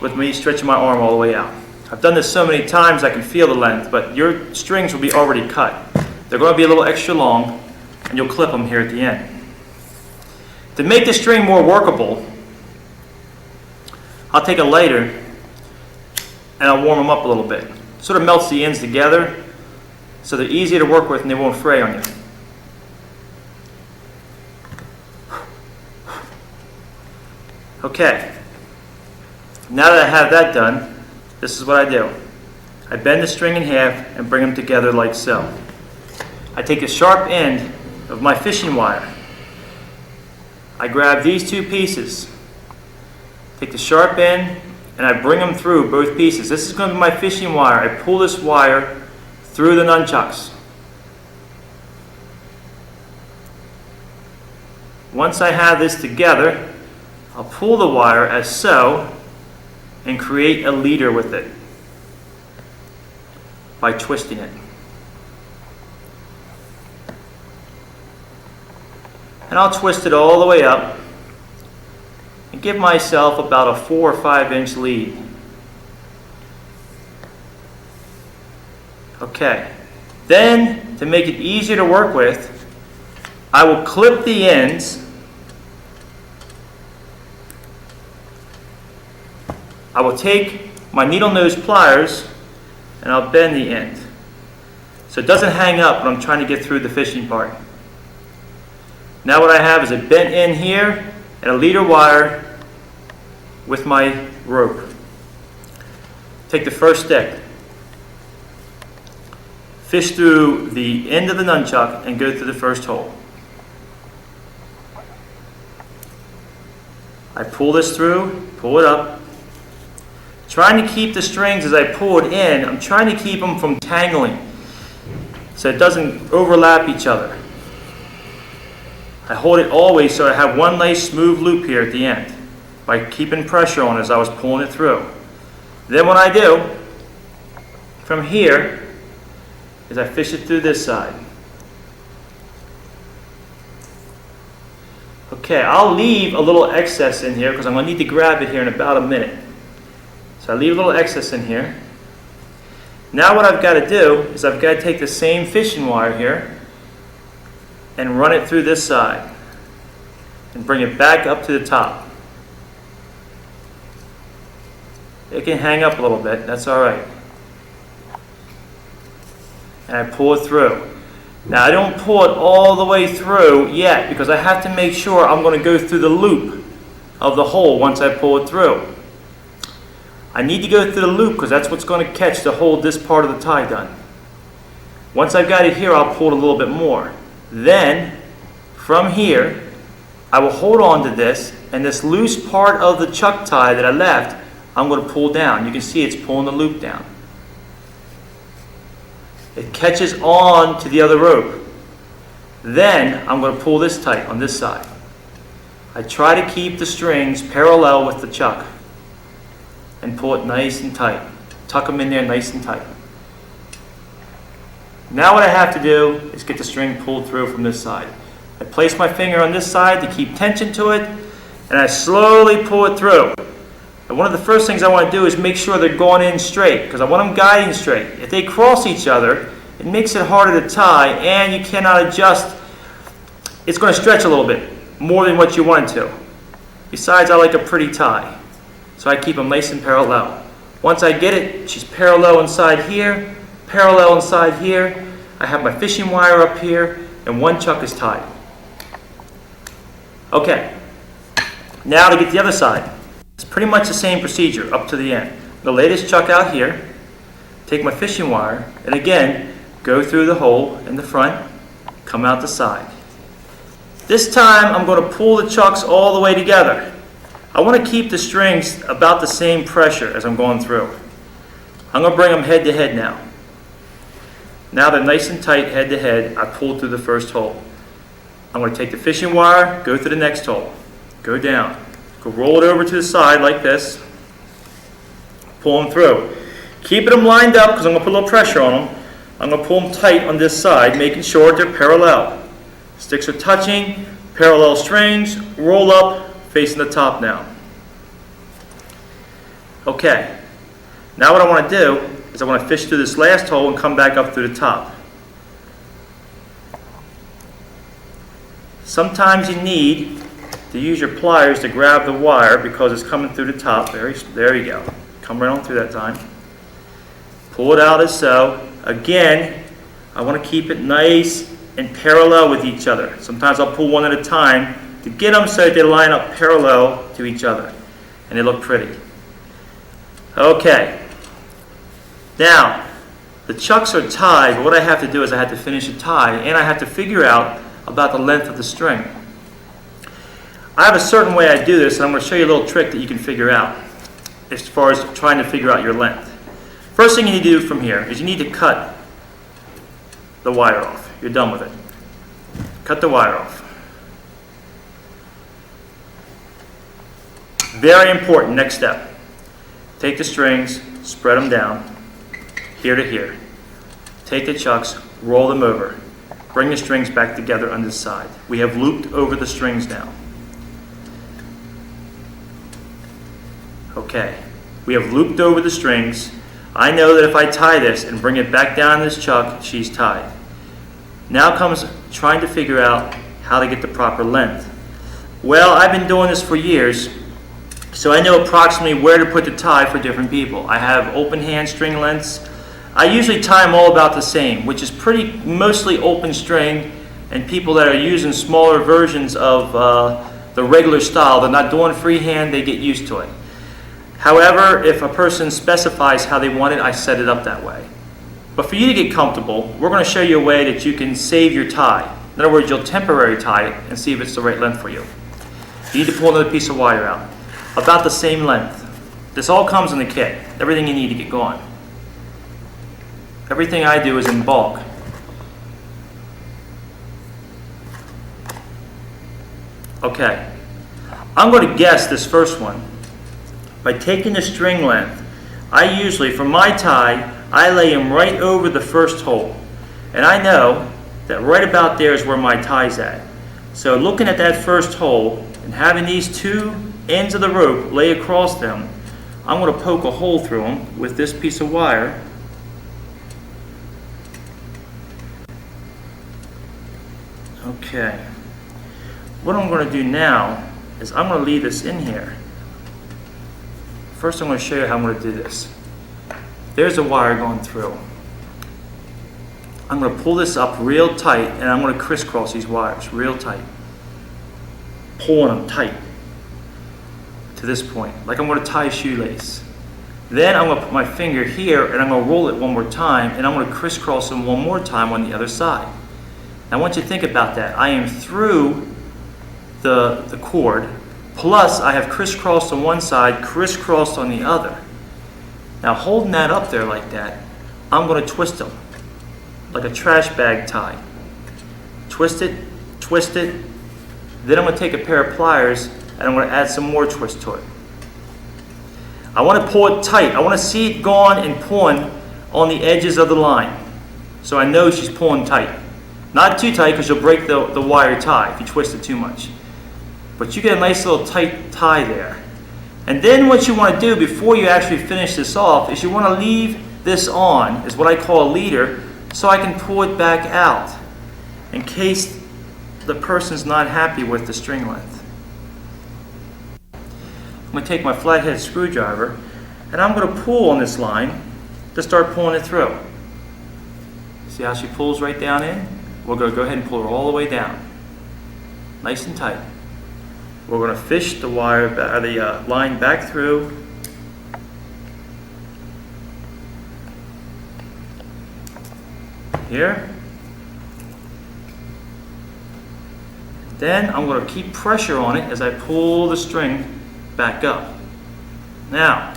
with me stretching my arm all the way out. I've done this so many times I can feel the length, but your strings will be already cut. They're going to be a little extra long, and you'll clip them here at the end. To make the string more workable, I'll take a lighter and I'll warm them up a little bit. Sort of melts the ends together, so they're easier to work with and they won't fray on you. Okay, now that I have that done, this is what I do. I bend the string in half and bring them together like so. I take the sharp end of my fishing wire. I grab these two pieces, take the sharp end, and I bring them through both pieces. This is going to be my fishing wire. I pull this wire through the nunchucks. Once I have this together, I'll pull the wire as so and create a leader with it by twisting it. And I'll twist it all the way up and give myself about a 4 or 5 inch lead. Okay, then to make it easier to work with, I will clip the ends. I will take my needle nose pliers and I'll bend the end so it doesn't hang up when I'm trying to get through the fishing part. Now what I have is a bent end here and a leader wire with my rope. Take the first stick, fish through the end of the nunchuck and go through the first hole. I pull this through, pull it up. Trying to keep the strings as I pull it in, I'm trying to keep them from tangling so it doesn't overlap each other. I hold it always so I have one nice smooth loop here at the end by keeping pressure on as I was pulling it through. Then what I do from here is I fish it through this side. Okay, I'll leave a little excess in here because I'm going to need to grab it here in about a minute. So I leave a little excess in here. Now what I've got to do is I've got to take the same fishing wire here and run it through this side and bring it back up to the top. It can hang up a little bit, that's alright. And I pull it through. Now I don't pull it all the way through yet because I have to make sure I'm going to go through the loop of the hole once I pull it through. I need to go through the loop because that's what's going to catch to hold this part of the tie done. Once I've got it here, I'll pull it a little bit more. Then, from here, I will hold on to this, and this loose part of the chuck tie that I left, I'm going to pull down. You can see it's pulling the loop down. It catches on to the other rope. Then, I'm going to pull this tight on this side. I try to keep the strings parallel with the chuck and pull it nice and tight. Tuck them in there nice and tight. Now what I have to do is get the string pulled through from this side. I place my finger on this side to keep tension to it, and I slowly pull it through. And one of the first things I want to do is make sure they're going in straight, because I want them guiding straight. If they cross each other, it makes it harder to tie, and you cannot adjust. It's going to stretch a little bit, more than what you want it to. Besides, I like a pretty tie. So I keep them nice and parallel. Once I get it, she's parallel inside here, parallel inside here. I have my fishing wire up here, and one chuck is tied. Okay, now to get the other side. It's pretty much the same procedure up to the end. The latest chuck out here, take my fishing wire, and again, go through the hole in the front, come out the side. This time, I'm going to pull the chucks all the way together. I want to keep the strings about the same pressure as I'm going through. I'm going to bring them head to head now. Now they're nice and tight head to head. I pulled through the first hole. I'm going to take the fishing wire, go through the next hole, go down, go roll it over to the side like this, pull them through. Keeping them lined up because I'm going to put a little pressure on them. I'm going to pull them tight on this side, making sure they're parallel. Sticks are touching, parallel strings, roll up, facing the top now. Okay, now what I want to do is I want to fish through this last hole and come back up through the top. Sometimes you need to use your pliers to grab the wire because it's coming through the top. There you go. Come right on through that time. Pull it out as so. Again, I want to keep it nice and parallel with each other. Sometimes I'll pull one at a time to get them so that they line up parallel to each other and they look pretty. Okay. Now, the chucks are tied, but what I have to do is I have to finish a tie, and I have to figure out about the length of the string. I have a certain way I do this, and I'm going to show you a little trick that you can figure out as far as trying to figure out your length. First thing you need to do from here is you need to cut the wire off. You're done with it. Cut the wire off. Very important, next step. Take the strings, spread them down, here to here. Take the chucks, roll them over. Bring the strings back together on this side. We have looped over the strings now. Okay, we have looped over the strings. I know that if I tie this and bring it back down this chuck, she's tied. Now comes trying to figure out how to get the proper length. Well, I've been doing this for years, so I know approximately where to put the tie for different people. I have open hand string lengths. I usually tie them all about the same, which is mostly open string, and people that are using smaller versions of the regular style, they're not doing freehand, they get used to it. However, if a person specifies how they want it, I set it up that way. But for you to get comfortable, we're going to show you a way that you can save your tie. In other words, you'll temporarily tie it and see if it's the right length for you. You need to pull another piece of wire out. About the same length. This all comes in the kit. Everything you need to get going. Everything I do is in bulk. Okay. I'm going to guess this first one. By taking the string length, I usually, for my tie, I lay them right over the first hole. And I know that right about there is where my tie's at. So looking at that first hole and having these two ends of the rope lay across them, I'm going to poke a hole through them with this piece of wire. Okay. What I'm going to do now is I'm going to leave this in here. First I'm going to show you how I'm going to do this. There's a wire going through. I'm going to pull this up real tight and I'm going to crisscross these wires real tight. Pulling them tight to this point, like I'm going to tie a shoelace. Then I'm going to put my finger here and I'm going to roll it one more time and I'm going to crisscross them one more time on the other side. Now I want you to think about that. I am through the cord, plus I have crisscrossed on one side, crisscrossed on the other. Now holding that up there like that, I'm going to twist them like a trash bag tie. Twist it, then I'm going to take a pair of pliers and I'm going to add some more twist to it. I want to pull it tight. I want to see it going and pulling on the edges of the line. So I know she's pulling tight. Not too tight because you'll break the wire tie if you twist it too much. But you get a nice little tight tie there. And then what you want to do before you actually finish this off is you want to leave this on, is what I call a leader, so I can pull it back out in case the person's not happy with the string length. I'm going to take my flathead screwdriver and I'm going to pull on this line to start pulling it through. See how she pulls right down in? We're going to go ahead and pull her all the way down. Nice and tight. We're going to fish the wire, the line back through. Here. Then I'm going to keep pressure on it as I pull the string back up. Now,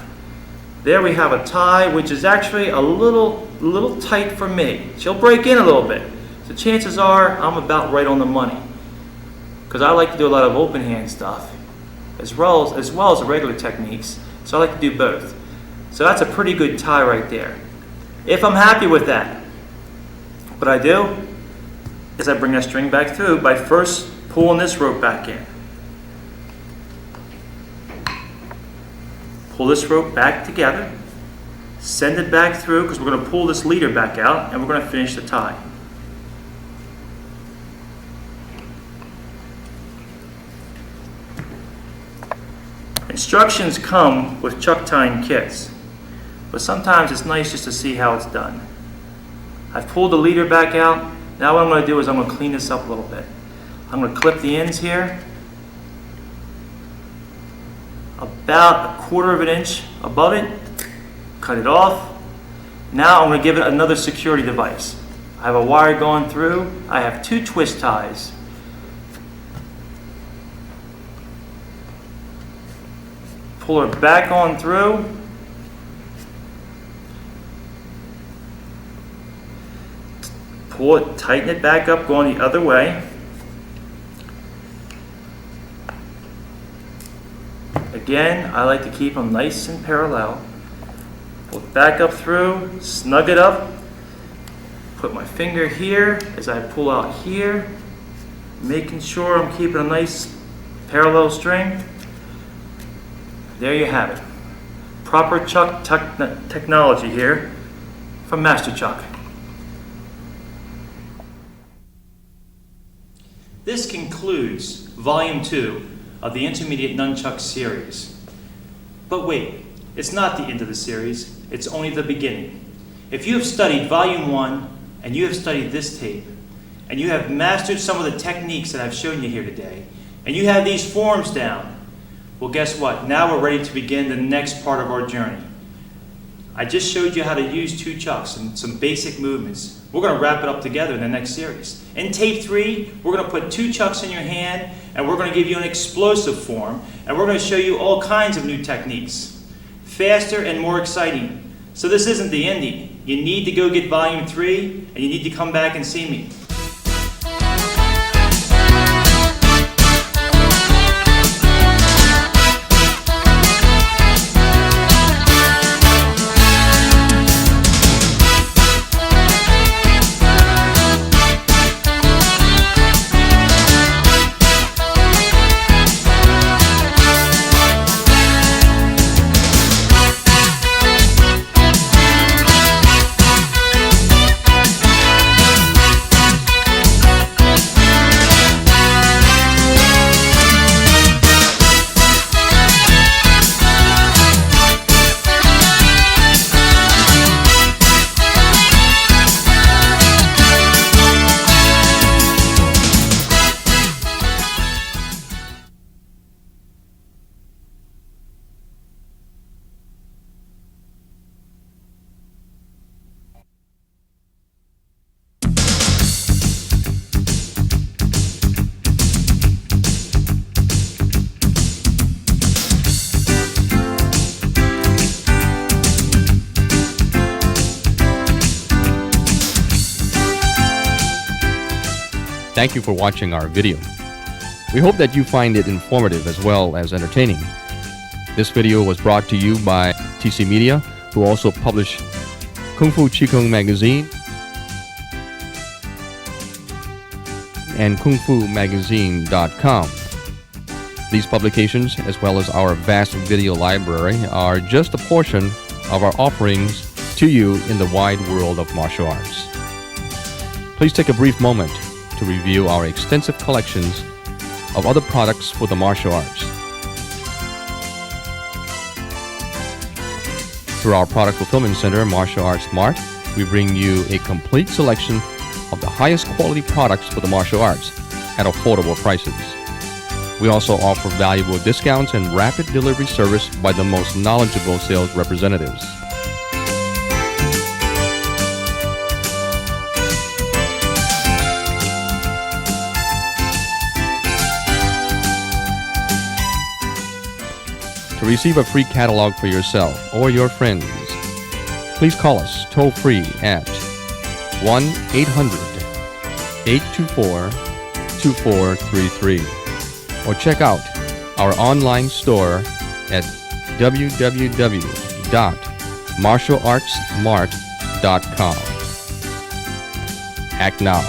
there we have a tie which is actually a little tight for me. She'll break in a little bit. So chances are I'm about right on the money. Because I like to do a lot of open hand stuff as well as the regular techniques. So I like to do both. So that's a pretty good tie right there. If I'm happy with that, what I do is I bring that string back through by first pulling this rope back in. Pull this rope back together, send it back through because we're going to pull this leader back out and we're going to finish the tie. Instructions come with chuck tying kits. but sometimes it's nice just to see how it's done. I've pulled the leader back out. Now what I'm going to do is I'm going to clean this up a little bit. I'm going to clip the ends here about 1/4 of an inch above it, cut it off. Now I'm going to give it another security device. I have a wire going through. I have 2 twist ties. Pull her back on through. Pull it, tighten it back up, going the other way. Again, I like to keep them nice and parallel. Pull it back up through, snug it up. Put my finger here as I pull out here, making sure I'm keeping a nice parallel string. There you have it. Proper chuck technology here from Master Chuck. This concludes Volume 2 of the Intermediate Nunchuck series. But wait, it's not the end of the series, it's only the beginning. If you have studied Volume 1 and you have studied this tape, and you have mastered some of the techniques that I've shown you here today, and you have these forms down, well, guess what? Now we're ready to begin the next part of our journey. I just showed you how to use 2 chucks and some basic movements. We're going to wrap it up together in the next series. In tape 3, we're going to put 2 chucks in your hand, and we're going to give you an explosive form, and we're going to show you all kinds of new techniques. Faster and more exciting. So this isn't the ending. You need to go get Volume 3, and you need to come back and see me. Thank you for watching our video. We hope that you find it informative as well as entertaining. This video was brought to you by TC Media, who also publish Kung Fu Qigong magazine and kungfumagazine.com. These publications, as well as our vast video library, are just a portion of our offerings to you in the wide world of martial arts. Please take a brief moment to review our extensive collections of other products for the martial arts. Through our product fulfillment center, Martial Arts Mart, we bring you a complete selection of the highest quality products for the martial arts at affordable prices. We also offer valuable discounts and rapid delivery service by the most knowledgeable sales representatives. To receive a free catalog for yourself or your friends, please call us toll-free at 1-800-824-2433 or check out our online store at www.martialartsmart.com. Act now.